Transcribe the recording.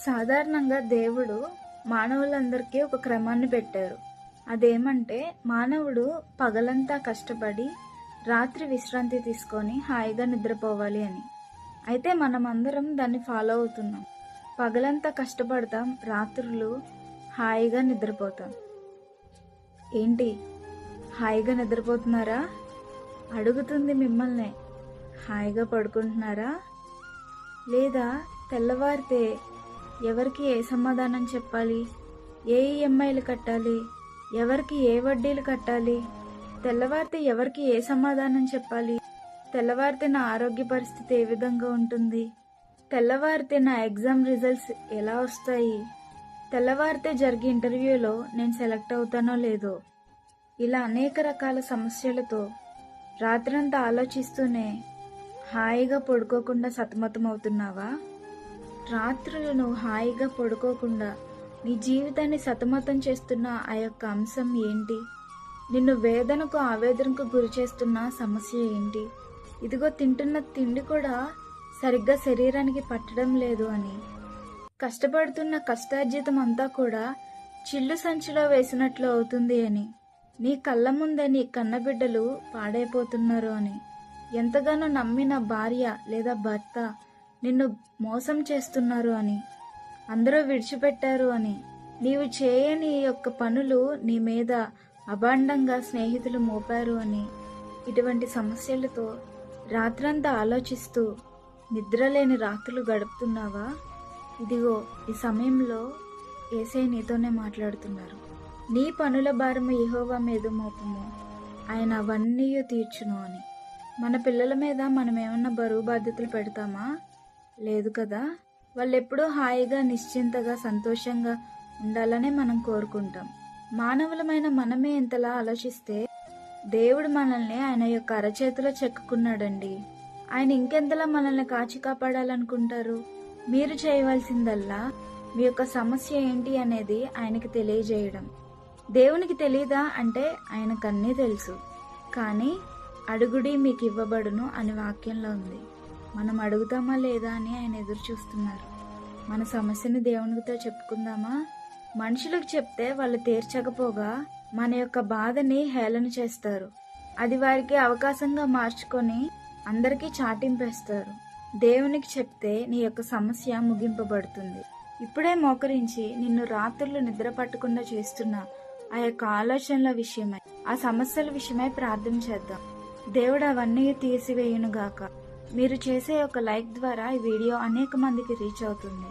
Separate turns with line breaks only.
సాధారణంగా దేవుడు మానవులందరికీ ఒక క్రమాన్ని పెట్టారు. అదేమంటే మానవుడు పగలంతా కష్టపడి రాత్రి విశ్రాంతి తీసుకొని హాయిగా నిద్రపోవాలి అని. అయితే మనమందరం దాన్ని ఫాలో అవుతున్నాం. పగలంతా కష్టపడతాం, రాత్రులు హాయిగా నిద్రపోతాం. ఏంటి, హాయిగా నిద్రపోతున్నారా? అడుగుతుంది మిమ్మల్నే. హాయిగా పడుకుంటున్నారా? లేదా తెల్లవారితే ఎవరికి ఏ సమాధానం చెప్పాలి, ఏ ఈఎంఐలు కట్టాలి, ఎవరికి ఏ వడ్డీలు కట్టాలి, తెల్లవారితే ఎవరికి ఏ సమాధానం చెప్పాలి, తెల్లవారితే నా ఆరోగ్య పరిస్థితి ఏ విధంగా ఉంటుంది, తెల్లవారితే నా ఎగ్జామ్ రిజల్ట్స్ ఎలా వస్తాయి, తెల్లవారితే జరిగే ఇంటర్వ్యూలో నేను సెలెక్ట్ అవుతానో లేదో, ఇలా అనేక రకాల సమస్యలతో రాత్రంతా ఆలోచిస్తూనే హాయిగా పడుకోకుండా సతమతం అవుతున్నావా? రాత్రులు నువ్వు హాయిగా పడుకోకుండా నీ జీవితాన్ని సతమతం చేస్తున్న ఆ యొక్క అంశం ఏంటి? నిన్ను వేదనకు ఆవేదనకు గురి చేస్తున్న సమస్య ఏంటి? ఇదిగో తింటున్న తిండి కూడా సరిగ్గా శరీరానికి పట్టడం లేదు అని, కష్టపడుతున్న కష్టార్జితం అంతా కూడా చిల్లు సంచిలో వేసినట్లు అవుతుంది అని, నీ కళ్ళ ముందే నీ కన్నబిడ్డలు పాడైపోతున్నారు అని, ఎంతగానో నమ్మిన భార్య లేదా భర్త నిన్ను మోసం చేస్తున్నారు అని, అందరూ విడిచిపెట్టారు అని, నీవు చేయని యొక్క పనులు నీ మీద అభాండంగా స్నేహితులు మోపారు అని, ఇటువంటి సమస్యలతో రాత్రంతా ఆలోచిస్తూ నిద్రలేని రాత్రులు గడుపుతున్నావా? ఇదిగో ఈ సమయంలో యేసయ్య నీతోనే మాట్లాడుతున్నారు. నీ పనుల భారము యెహోవా మీద మోపము, ఆయన అవన్నీ తీర్చును అని. మన పిల్లల మీద మనం ఏమన్నా బరువు బాధ్యతలు పెడతామా? లేదు కదా. వాళ్ళు ఎప్పుడూ హాయిగా నిశ్చింతగా సంతోషంగా ఉండాలనే మనం కోరుకుంటాం. మానవులమైన మనమే ఇంతలా ఆలోచిస్తే దేవుడు మనల్ని ఆయన యొక్క అరచేతిలో చెక్కుకున్నాడండి. ఆయన ఇంకెంతలా మనల్ని కాచి కాపాడాలనుకుంటారు? మీరు చేయవలసిందల్లా మీ యొక్క సమస్య ఏంటి అనేది ఆయనకి తెలియజేయడం. దేవునికి తెలీదా అంటే ఆయనకు అన్నీ తెలుసు. కానీ అడుగుడి మీకు ఇవ్వబడును అని వాక్యంలో ఉంది. మనం అడుగుతామా లేదా అని ఆయన ఎదురు చూస్తున్నారు. మన సమస్యని దేవునితో చెప్పుకుందామా? మనుషులకు చెప్తే వాళ్ళు తీర్చకపోగా మన యొక్క బాధని హేళన చేస్తారు. అది వారికి అవకాశంగా మార్చుకొని అందరికీ చాటింపేస్తారు. దేవునికి చెప్తే నీ యొక్క సమస్య ముగింపబడుతుంది. ఇప్పుడే మోకరించి నిన్ను రాత్రులు నిద్ర పట్టకుండా చేస్తున్న ఆ యొక్క ఆలోచనల విషయమై, ఆ సమస్యల విషయమై ప్రార్థన చేద్దాం. దేవుడు అవన్నీ తీసివేయునుగాక. మీరు చేసే ఒక లైక్ ద్వారా ఈ వీడియో అనేక మందికి రీచ్ అవుతుంది.